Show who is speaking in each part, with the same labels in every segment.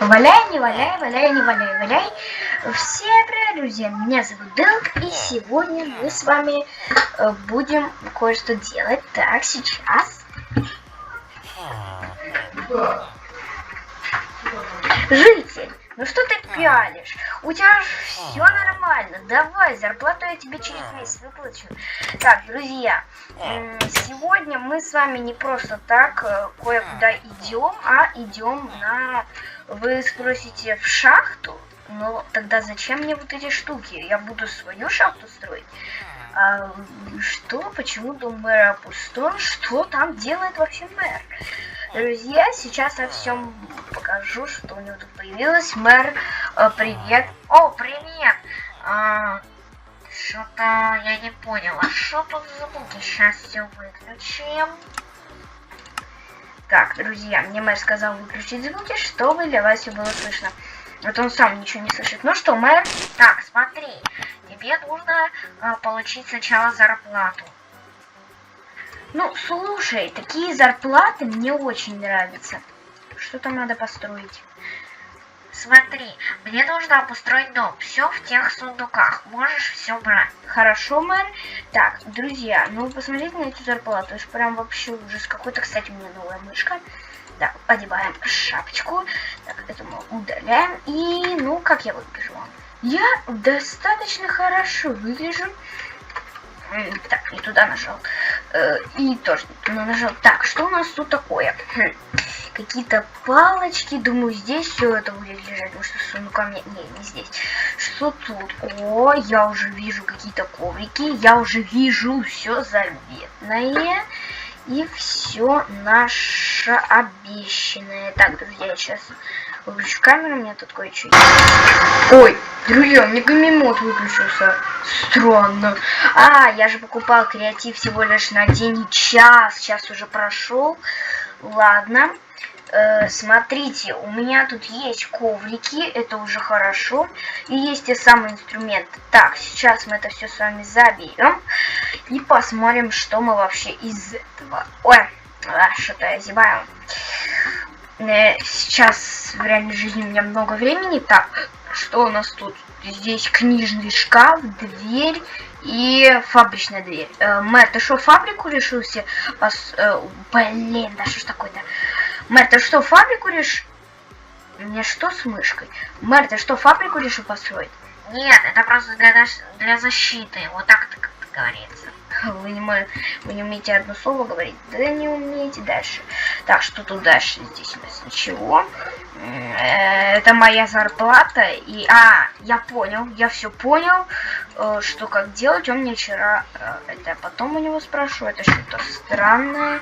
Speaker 1: Валяй, не валяй, валяй, не валяй, валяй. Всем привет, друзья, меня зовут Делк, и сегодня мы с вами будем кое-что делать. Так, сейчас. Житель, ну что ты пялишь? У тебя же все нормально. Давай, зарплату я тебе через месяц выплачу. Так, друзья, сегодня мы с вами не просто так кое-куда идем, а идем на... Вы спросите, в шахту? Ну, тогда зачем мне вот эти штуки? Я буду свою шахту строить. Что? Почему дом мэра пустой? Что там делает вообще мэр? Друзья, сейчас я всем покажу, что у него тут появилось. Мэр, привет. О, привет! Что-то я не поняла. Что тут за звуки? Сейчас все выключим. Так, друзья, мне мэр сказал выключить звуки, чтобы для вас все было слышно. Вот он сам ничего не слышит. Ну что, мэр? Так, смотри. Тебе нужно получить сначала зарплату. Ну, слушай, такие зарплаты мне очень нравятся. Что там надо построить? Смотри, мне нужно обустроить дом. Все в тех сундуках. Можешь все брать. Хорошо, мэр. Так, друзья, ну посмотрите на эту зарплату. Это прям вообще ужас. Какой-то, кстати, у меня новая мышка. Так, одеваем шапочку. Так, это мы удаляем. И, ну, как я выгляжу? Я достаточно хорошо выгляжу. Так, не туда нажал. И тоже не туда нажал. Так, что у нас тут такое? Какие-то палочки. Думаю, здесь все это будет лежать. Может, сундука мне... Не здесь. Что тут? О, я уже вижу какие-то коврики. Я уже вижу все заветное. И все наше обещанное. Так, друзья, я сейчас выключу камеру. У меня тут кое-что есть. Ой, друзья, у меня гамемот выключился. Странно. Я же покупал креатив всего лишь на день и час. Час уже прошел. Ладно. Смотрите, у меня тут есть коврики, это уже хорошо. И есть те самые инструменты. Так, сейчас мы это все с вами заберем. И посмотрим, что мы вообще из этого. Ой, что-то я зеваю. Сейчас в реальной жизни у меня много времени. Так, что у нас тут? Здесь книжный шкаф, дверь и фабричная дверь. Мэр, ты что, фабрику решился? Блин, да что ж такое-то? Мэр, ты что, фабрику решил? Мне что с мышкой? Мэр, ты что, фабрику решил построить? Нет, это просто для защиты. Вот так-то как-то говорится. Вы не умеете одно слово говорить? Да не умеете. Дальше. Так, что тут дальше? Здесь у нас ничего. Это моя зарплата. И... я понял. Я все понял. Что как делать. Он мне вчера... это я потом у него спрошу. Это что-то странное.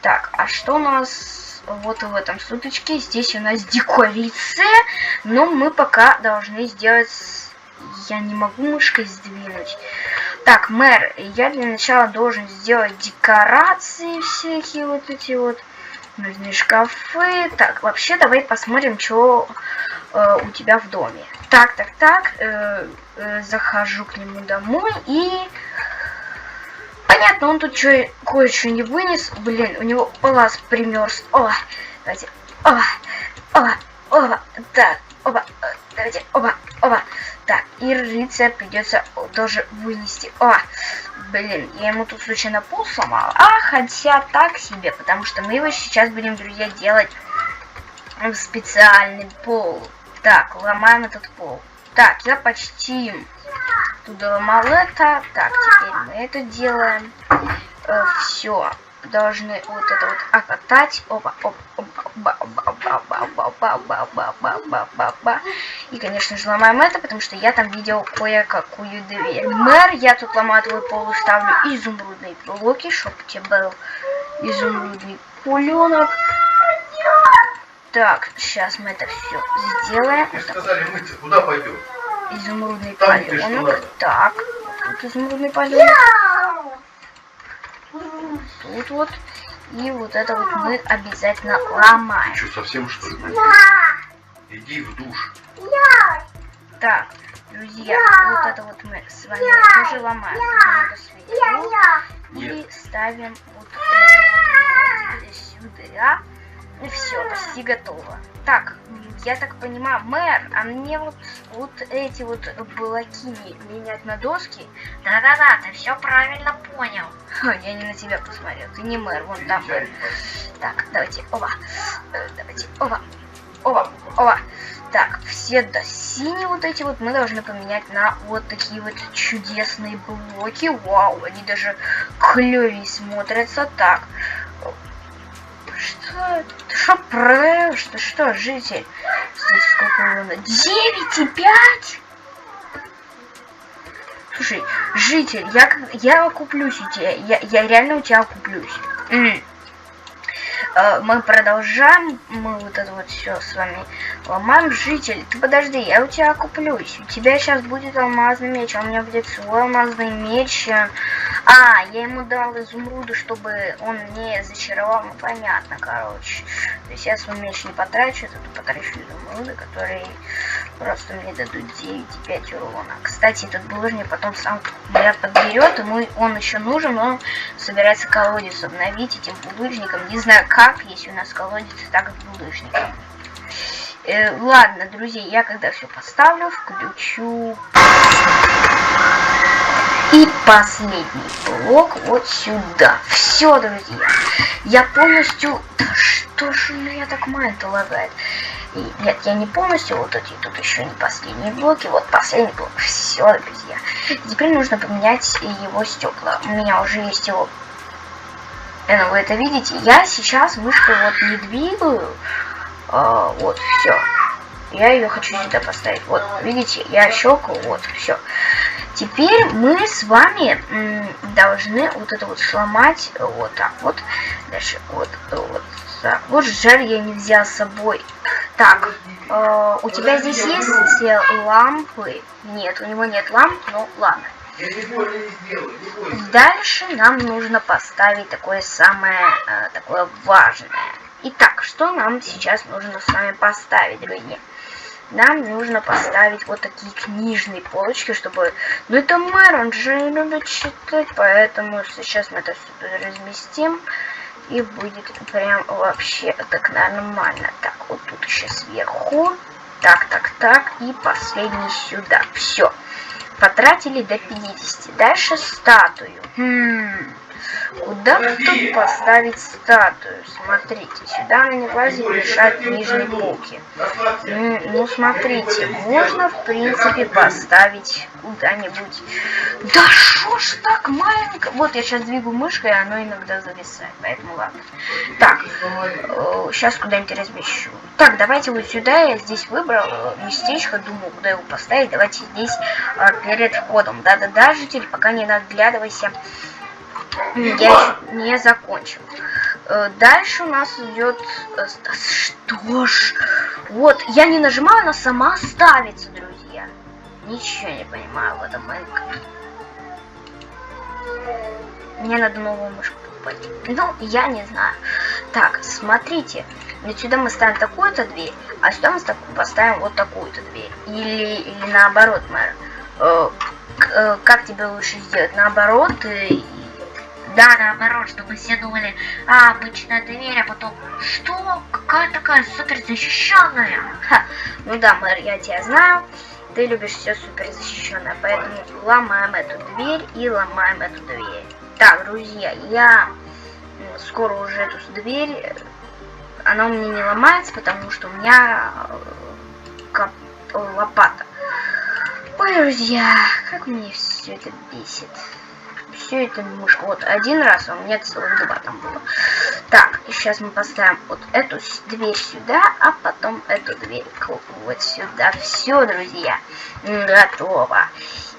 Speaker 1: Так, а что у нас... Вот в этом суточке. Здесь у нас декорация. Но мы пока должны сделать... Я не могу мышкой сдвинуть. Так, мэр, я для начала должен сделать декорации всякие вот эти вот. Нужны шкафы. Так, вообще давай посмотрим, что у тебя в доме. Так. Захожу к нему домой и... Понятно, он тут кое-что не вынес. Блин, у него глаз примерз. Давайте. Так, давайте. Так, и рыцаря придется тоже вынести. Блин, я ему тут случайно пол сломала. Хотя так себе, потому что мы его сейчас будем, друзья, делать в специальный пол. Так, ломаем этот пол. Так, я почти туда ломал это. Так, теперь мы это делаем. Все. Должны вот это вот окатать. И, конечно же, ломаем это, потому что я там видел кое-какую дверь. Мэр, я тут ломаю твой пол и ставлю изумрудные блоки, чтобы у тебя был изумрудный пуленок. Так, сейчас мы это все сделаем.
Speaker 2: Вы сказали мыться, куда пойдем?
Speaker 1: Изумрудный паленок. Так, тут изумрудный паленок. Тут вот. И вот это вот мы обязательно ломаем.
Speaker 2: Ты что, совсем что ли? Иди в душ.
Speaker 1: Так, друзья, вот это вот мы с вами тоже ломаем. И ставим вот это вот сюда. И все, почти готово. Так, я так понимаю, мэр, а мне вот эти вот блоки менять на доски? Да-да-да, ты все правильно понял. Ха, я не на тебя посмотрел, ты не мэр, вон там мэр. Так, давайте, оба. Давайте, оба. Оба, оба. Так, все до синие вот эти вот мы должны поменять на вот такие вот чудесные блоки. Вау, они даже клёвее смотрятся. Так. Что продаешь? Ты что, житель? Смотрите, сколько его 9,5? Слушай, житель, я куплюсь у тебя. Я реально у тебя куплюсь. Мы продолжаем, мы вот это вот все с вами ломаем. Житель, ты подожди, я у тебя куплюсь. У тебя сейчас будет алмазный меч, а у меня будет свой алмазный меч. А, я ему дал изумруды, чтобы он не зачаровал, ну понятно, короче. То есть я свой меч не потрачу, это потрачу изумруды, которые просто мне дадут 9,5 урона. Кстати, этот булыжник потом сам меня подберет, ему он еще нужен, он собирается колодец обновить этим булыжником. Не знаю как, если у нас колодец, так и булыжником. Ладно, друзья, я когда все поставлю, включу. И последний блок вот сюда. Все, друзья. Я полностью... Да что ж у меня так майн-то лагает? И, нет, я не полностью. Вот эти тут еще не последние блоки. Вот последний блок. Все, друзья. Теперь нужно поменять его стекла. У меня уже есть его... Вы это видите? Я сейчас мышку вот не двигаю. Вот, все. Я ее хочу сюда поставить. Вот, видите, я щелкаю. Вот, все. Теперь мы с вами должны вот это вот сломать вот так вот. Дальше вот так. Вот жаль, я не взял с собой. Так, у тебя здесь есть лампы? Нет, у него нет ламп, ну ладно. Дальше нам нужно поставить такое самое, такое важное. Итак, что нам сейчас нужно с вами поставить, друзья? Нам нужно поставить вот такие книжные полочки, чтобы... Ну это мэр, он же любит читать, поэтому сейчас мы это все разместим. И будет прям вообще так нормально. Так, вот тут еще сверху. Так. И последний сюда. Все. Потратили до 50. Дальше статую. Куда тут поставить статую? Смотрите, сюда она не влазит, мешает нижние полки. Ну, смотрите, можно, в принципе, поставить куда-нибудь. Да шо ж так маленько? Вот я сейчас двигаю мышкой, и оно иногда зависает, поэтому ладно. Так, сейчас куда-нибудь размещу. Так, давайте вот сюда, я здесь выбрал местечко, думаю, куда его поставить. Давайте здесь перед входом. Да-да-да, житель, пока не наглядывайся. Я еще не закончил. Дальше у нас идет... Что ж... Вот, я не нажимаю, она сама ставится, друзья. Ничего не понимаю в этом Майнкрафте. Мне надо новую мышку покупать. Ну, я не знаю. Так, смотрите. Вот сюда мы ставим такую-то дверь, а сюда мы поставим вот такую-то дверь. Или наоборот, мэр. Как тебе лучше сделать? Наоборот, да, наоборот, чтобы все думали, обычная дверь, а потом, что? Какая такая супер защищенная? Ха. Ну да, мэр, я тебя знаю, ты любишь все супер защищенное, поэтому ломаем эту дверь и ломаем эту дверь. Так, друзья, я скоро уже эту дверь, она у меня не ломается, потому что у меня лопата. Ой, друзья, как мне все это бесит. Все это немножко. Вот один раз, а у меня целых два там было. Так, и сейчас мы поставим вот эту дверь сюда, а потом эту дверь вот сюда. Все, друзья, готово.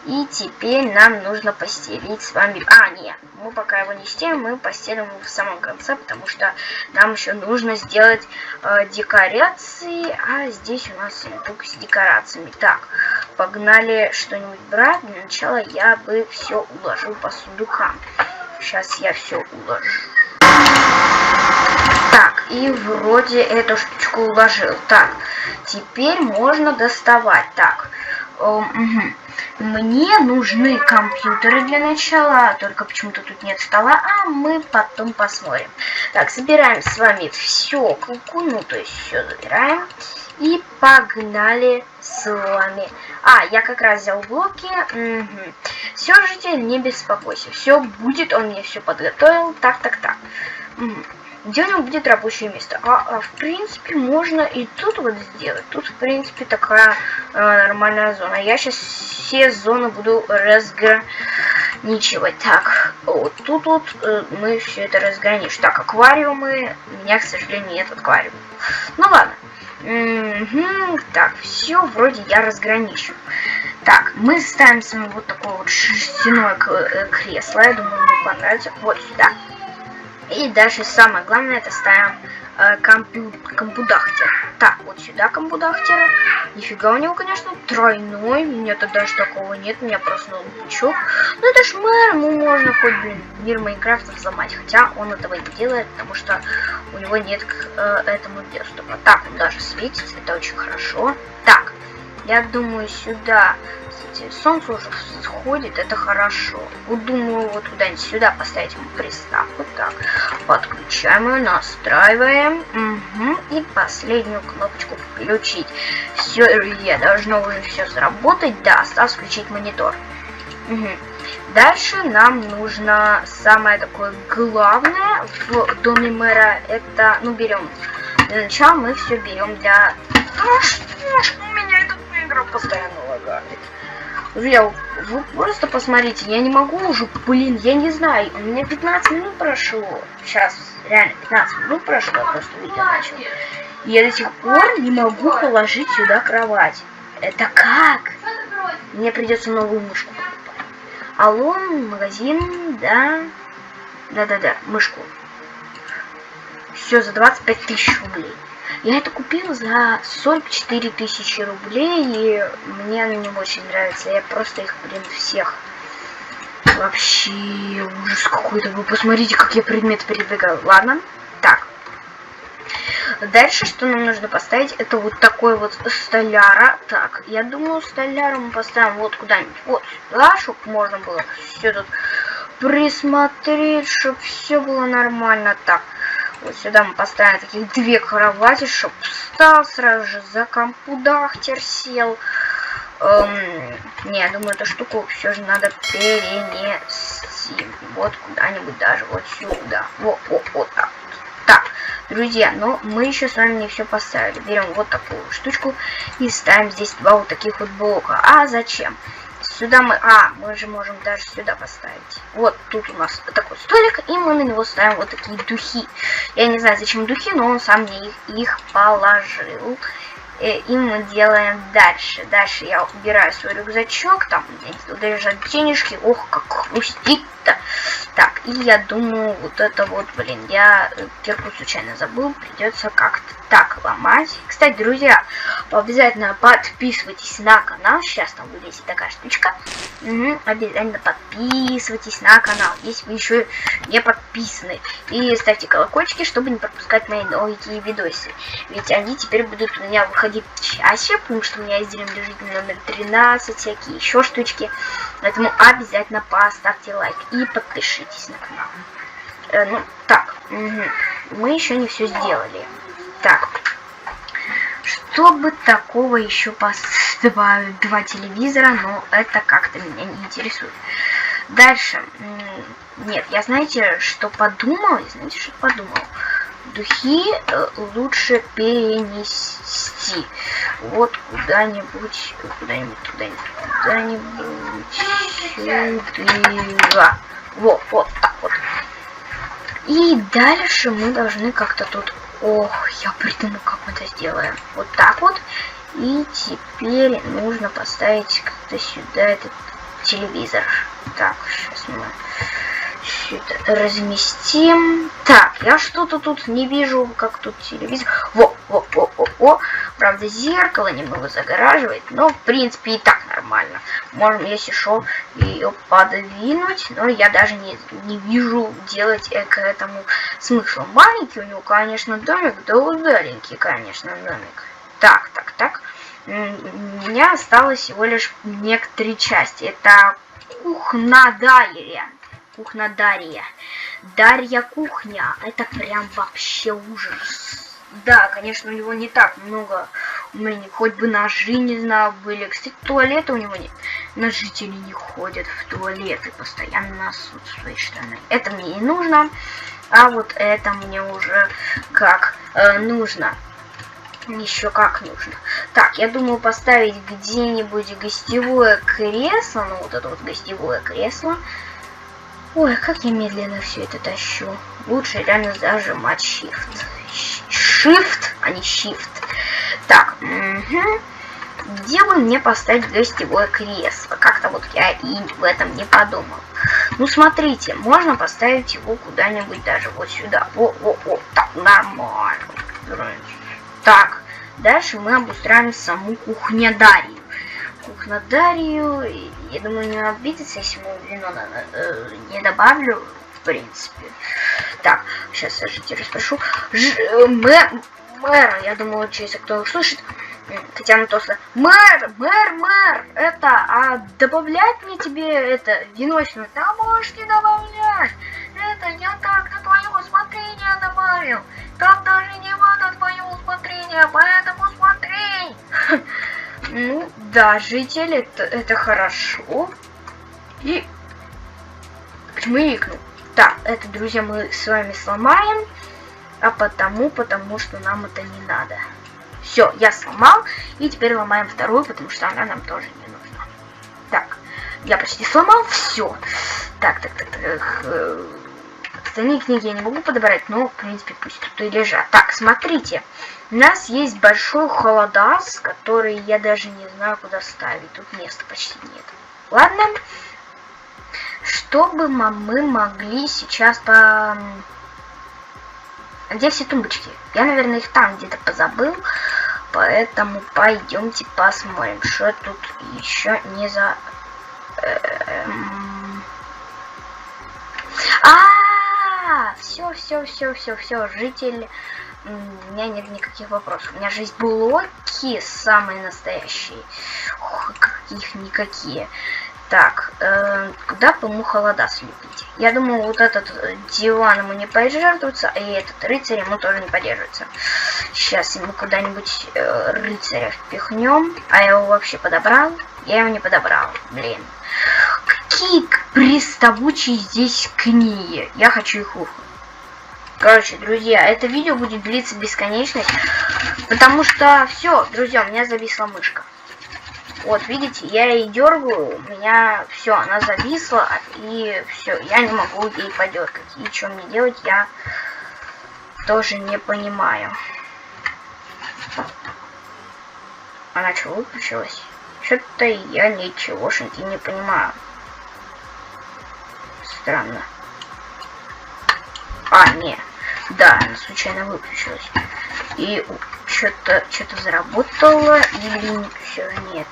Speaker 1: И теперь нам нужно постелить с вами... нет, мы пока его не стелим, мы постелим его в самом конце, потому что нам еще нужно сделать декорации, а здесь у нас сундук с декорациями. Так, погнали что-нибудь брать. Для начала я бы все уложил по сундукам. Сейчас я все уложу. Так, и вроде эту штучку уложил. Так, теперь можно доставать. Так, Мне нужны компьютеры для начала, только почему-то тут нет стола, а мы потом посмотрим. Так, собираем с вами все куку, ну то есть все забираем. И погнали с вами. Я как раз взял блоки. Угу. Все, житель, не беспокойся. Все будет, он мне все подготовил. Так. Угу. Где у него будет рабочее место? В принципе, можно и тут вот сделать. Тут, в принципе, такая нормальная зона. Я сейчас все зоны буду разграничивать. Так, вот тут вот мы все это разграничим. Так, аквариумы. У меня, к сожалению, нет аквариума. Ну ладно. Так, все вроде я разграничу. Так, мы ставим с вами вот такое вот шерстяное кресло. Я думаю, мне понравится. Вот сюда. И дальше самое главное, это ставим компудахтер. Так, вот сюда компудахтер. Нифига у него, конечно, тройной. У меня тут даже такого нет. У меня просто ноутбучок. Ну это ж мэр, ему можно хоть, мир Майнкрафта взломать. Хотя он этого не делает, потому что у него нет к этому доступа. Так, он даже светится, это очень хорошо. Так, я думаю, сюда... Солнце уже сходит, это хорошо. Вот думаю, вот куда-нибудь сюда поставить ему приставку. Так, подключаем ее, настраиваем. Угу. И последнюю кнопочку включить. Все, друзья, должно уже все заработать. Да, осталось включить монитор. Угу. Дальше нам нужно самое такое главное в доме мэра. Это, берем. Для начала мы все берем для... У меня этот игра постоянно лагает. Друзья, вы просто посмотрите, я не могу уже, я не знаю, у меня 15 минут прошло, сейчас реально 15 минут прошло, я просто видео начал. И я до сих пор не могу положить сюда кровать. Это как? Мне придется новую мышку покупать. Алло, магазин, да, мышку. Все за 25 тысяч рублей. Я это купил за 44 тысячи рублей, и мне она не очень нравится. Я просто их, всех. Вообще, ужас какой-то. Вы посмотрите, как я предмет передвигаю. Ладно, так. Дальше, что нам нужно поставить, это вот такой вот столяра. Так, я думаю, столяра мы поставим вот куда-нибудь. Вот сюда, чтобы можно было все тут присмотреть, чтобы все было нормально. Так. Вот сюда мы поставим таких 2 кровати, чтобы встал сразу же за компудахтер сел. Не, я думаю, эту штуку все же надо перенести. Вот куда-нибудь даже вот сюда. Вот так. Так, друзья, но мы еще с вами не все поставили. Берем вот такую штучку и ставим здесь 2 вот таких вот блока. А зачем? Сюда мы же можем даже сюда поставить. Вот тут у нас такой столик, и мы на него ставим вот такие духи. Я не знаю, зачем духи, но он сам мне их положил. И мы делаем дальше. Дальше я убираю свой рюкзачок, там туда лежат денежки. Ох, как хрустит-то. Так, и я думаю, вот это вот, я кирку случайно забыл, придется как-то так ломать. Кстати, друзья, обязательно подписывайтесь на канал. Сейчас там вылезет такая штучка. Обязательно подписывайтесь на канал, если вы еще не подписаны. И ставьте колокольчики, чтобы не пропускать мои новенькие видосы. Ведь они теперь будут у меня выходить чаще, потому что у меня есть Dream Житель номер 13, всякие еще штучки. Поэтому обязательно поставьте лайк и подпишитесь на канал. Мы еще не все сделали. Так, чтобы такого еще поставить 2 телевизора, но это как-то меня не интересует. Дальше, нет, я знаете, что подумал? Духи лучше перенести вот куда-нибудь сюда. Вот так вот. И дальше мы должны как-то тут... Ох, я придумал, как мы это сделаем. Вот так вот. И теперь нужно поставить как-то сюда этот телевизор. Так, сейчас мы сюда разместим. Так, я что-то тут не вижу, как тут телевизор. Во. Правда, зеркало немного загораживает, но в принципе и так нормально. Можем, если что, ее подвинуть, но я даже не вижу делать к этому смысла. Маленький у него, конечно, домик, да удаленький, конечно, домик. Так. У меня осталось всего лишь некоторые части. Это Кухнадария. Кухнадария. Дарья кухня. Это прям вообще ужас. Да, конечно, у него не так много умений. Хоть бы ножи, не знаю, были. Кстати, туалета у него нет. Но жители не ходят в туалеты. Постоянно отсутствуют штаны. Это мне не нужно. А вот это мне уже как нужно. Еще как нужно. Так, я думаю поставить где-нибудь гостевое кресло. Ну, вот это вот гостевое кресло. Ой, как я медленно все это тащу. Лучше реально зажимать Shift. Shift, а не Shift. Так, где бы мне поставить гостевое кресло? Как-то вот я и в этом не подумал. Ну, смотрите, можно поставить его куда-нибудь даже вот сюда. О, так, нормально. Так, дальше мы обустраиваем саму кухнядарию. Кухнядарию, я думаю, не обидится, если мы вино не добавлю, в принципе. Так, сейчас я жителей спрошу. Мэр, я думаю, если кто услышит, Татьяна Тоста. Мэр, это, а добавлять мне тебе это вино сюда? Да можешь не добавлять. Это я так на твое усмотрение добавил. Там даже не на твое усмотрение, поэтому смотри. Ну, да, житель, это хорошо. И почему я икнул? Так, это, друзья, мы с вами сломаем. А потому что нам это не надо. Все, я сломал. И теперь ломаем вторую, потому что она нам тоже не нужна. Так, я почти сломал. Все. Так. Остальные книги я не могу подобрать, но, в принципе, пусть тут и лежат. Так, смотрите. У нас есть большой холодас, который я даже не знаю, куда ставить. Тут места почти нет. Ладно. Чтобы мы могли сейчас по... Где все тумбочки? Я, наверное, их там где-то позабыл. Поэтому пойдемте посмотрим, что тут еще не за... Все, житель. У меня нет никаких вопросов. У меня же есть блоки самые настоящие. Ох, каких-никакие. Так, куда бы ему холода слепить? Я думаю, вот этот диван ему не поддерживается, и этот рыцарь ему тоже не поддерживается. Сейчас ему куда-нибудь рыцаря впихнем. А я его вообще подобрал? Я его не подобрал, блин. Какие приставучие здесь книги. Я хочу их ухо. Короче, друзья, это видео будет длиться бесконечно. Потому что все, друзья, у меня зависла мышка. Вот, видите, я ей дергаю, у меня все, она зависла, и все, я не могу ей подергать. И что мне делать, я тоже не понимаю. Она что, выключилась? Что-то я ничегошеньки не понимаю. Странно. А, не. Да, она случайно выключилась. И что-то заработало, или все же нет.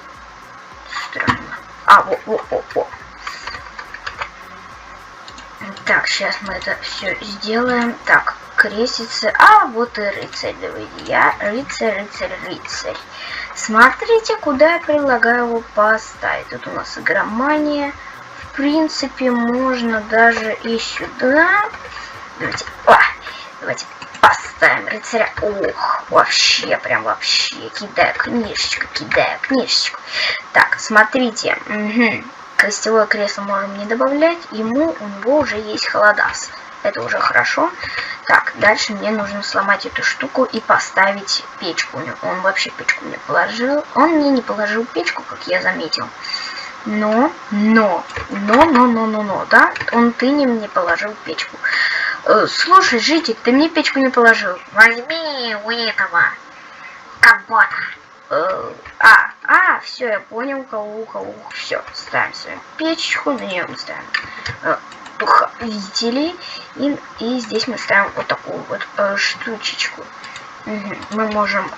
Speaker 1: Странно. А, во. Так, сейчас мы это все сделаем. Так, крестится. А, вот и рыцарь, друзья. Рыцарь. Смотрите, куда я предлагаю его поставить. Тут у нас игромания. В принципе, можно даже и сюда. Давайте поставим рыцаря. Ох, вообще. Кидаю книжечку. Так, смотрите. Гостевое кресло можем не добавлять. У него уже есть холодас. Это уже хорошо. Так, дальше мне нужно сломать эту штуку и поставить печку. Он вообще печку не положил. Он мне не положил печку, как я заметил. Но, да? Ты не положил печку. Слушай, житель, ты мне печку не положил. Возьми у этого комбота. Все, я понял, кого. Все, ставим свою печку, на нее мы ставим духовители, и здесь мы ставим вот такую вот штучечку. Мы можем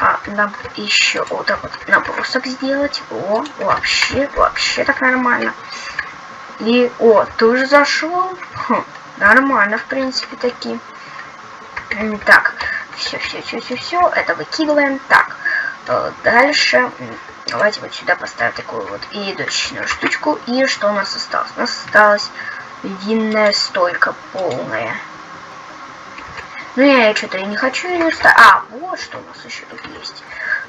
Speaker 1: еще вот так вот набросок сделать. О, вообще так нормально. И, ты уже зашел? Нормально, в принципе, таки. Так, все, это выкидываем. Так, Дальше давайте вот сюда поставим такую вот и дочечную штучку. И что у нас осталось? У нас осталась винная стойка полная. Ну, я что-то и не хочу ее ставить. А, вот что у нас еще тут есть.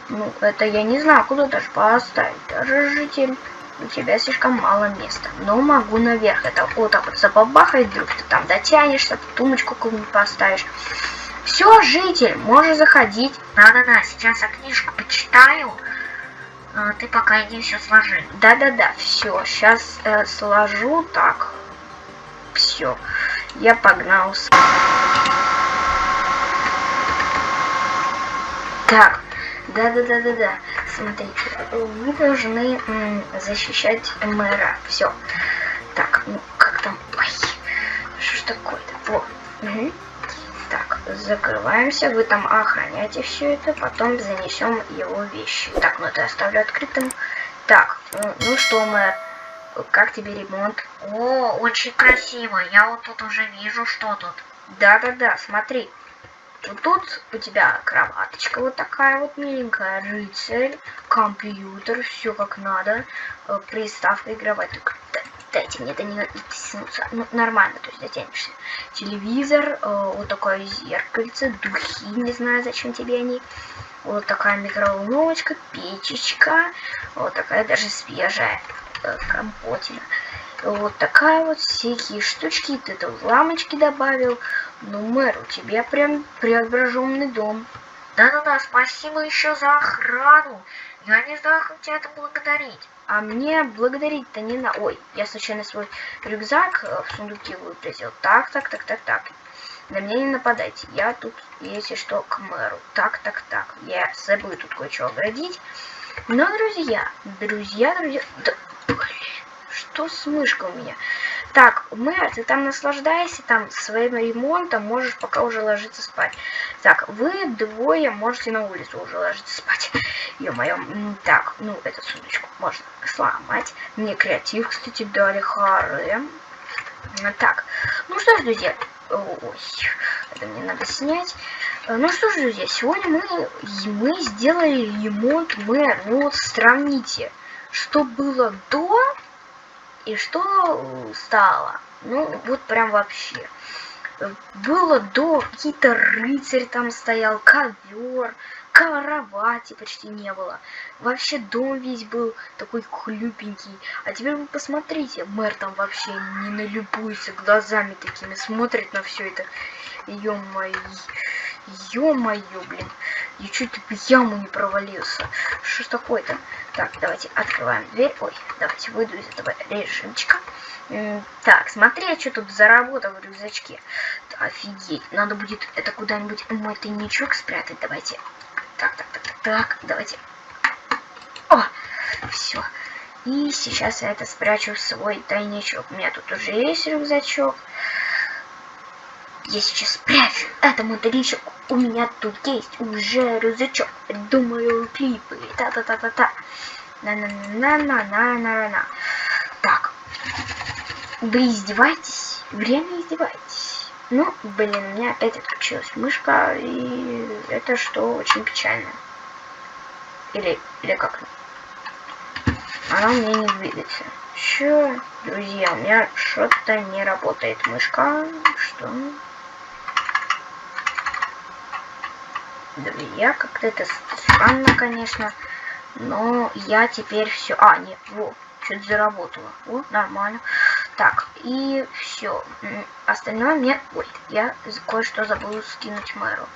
Speaker 1: Ну, это я не знаю, куда даже поставить. Даже житель, у тебя слишком мало места. Но могу наверх. Это вот так вот забабахать, вдруг ты там дотянешься, тумочку какую-нибудь поставишь. Все, житель, можешь заходить.
Speaker 3: Да-да-да, сейчас я книжку почитаю. Ты пока иди все сложи.
Speaker 1: Да-да-да, все, сейчас сложу так. Все, я погнал. Так, да-да-да-да-да. Смотрите, вы должны защищать мэра. Все. Так, ну как там? Ой, что ж такое-то? Во. Угу. Так, закрываемся. Вы там охраняйте все это. Потом занесем его вещи. Так, ну это оставлю открытым. Так, ну что, мэр, как тебе ремонт?
Speaker 3: О, очень красиво. Я вот тут уже вижу, что тут.
Speaker 1: Да-да-да, смотри. Тут у тебя кроваточка вот такая вот миленькая, рыцарь, компьютер, все как надо, приставка игровая. Только дайте мне, это не тянуться. Ну, нормально, то есть дотянешься. Телевизор, вот такое зеркальце, духи, не знаю, зачем тебе они. Вот такая микроволновочка, печечка, вот такая даже свежая, компотель. Вот такая вот всякие штучки, ты тут ламочки добавил. Ну, мэр, у тебя прям преображенный дом.
Speaker 3: Да-да-да, спасибо еще за охрану. Я не знаю, как тебя это благодарить.
Speaker 1: А мне благодарить-то не надо. Ой, я случайно свой рюкзак в сундуке выбросил. Так. На меня не нападайте. Я тут, если что, к мэру. Так. Я забыл тут кое-что оградить. Но, друзья. Да, блин, что с мышкой у меня? Так, мэр, ты там наслаждайся там своим ремонтом, можешь пока уже ложиться спать. Так, вы двое можете на улицу уже ложиться спать. Ё-моё. Так, ну, эту сундучку можно сломать. Мне креатив, кстати, дали, харем. Так, ну что ж, друзья. Ой, это мне надо снять. Ну что ж, друзья, сегодня мы сделали ремонт мэра. Ну вот сравните, что было до и что стало. Ну, вот прям вообще. Было до, какие-то рыцарь там стоял, ковер, кровати почти не было. Вообще дом весь был такой хлюпенький. А теперь вы посмотрите, мэр там вообще не налюбуется, глазами такими смотрит на все это. Ё-моё, блин. Я чуть в яму не провалился. Что ж такое-то? Так, давайте открываем дверь. Ой, давайте выйду из этого режимчика. Так, смотри, я что тут заработал в рюкзачке. Офигеть, надо будет это куда-нибудь мой тайничок спрятать. Давайте. Так, давайте. О, все. И сейчас я это спрячу в свой тайничок. У меня тут уже есть рюкзачок. Я сейчас спрячу. Это мой тайничок. У меня тут есть уже рюкзачок. Думаю, клипы. Та-та-та-та-та. На-на-на-на-на-на-на. Так. Вы издеваетесь? Время издеваетесь. Ну, блин, у меня опять отключилась мышка, и это что очень печально. Или как? Она у меня не двигается. Чё, друзья, у меня что-то не работает мышка. Что? Друзья, как-то это странно, конечно. Но я теперь все... А, нет, вот, что-то заработало. Вот, нормально. Так, и все. Остальное мне... Ой, я кое-что забыл скинуть мэру.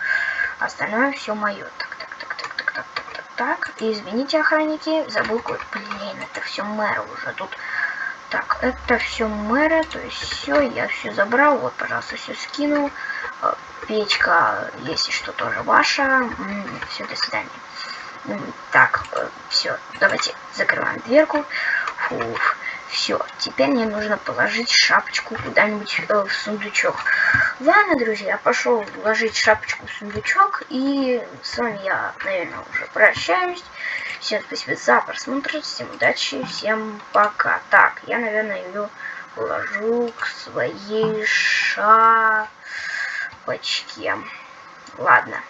Speaker 1: Остальное все мое. Так. Извините, охранники, забыл кое-что. Блин, это все мэра уже тут. Так, это все мэра, то есть все, я все забрал. Вот, пожалуйста, все скинул. Печка, если что, тоже ваша. Все, до свидания. Так, все, давайте закрываем дверку. Фух. Все, теперь мне нужно положить шапочку куда-нибудь в сундучок. Ладно, друзья, пошел ложить шапочку в сундучок. И с вами я, наверное, уже прощаюсь. Всем спасибо за просмотр, всем удачи, всем пока. Так, я, наверное, ее положу к своей шапочке. Ладно.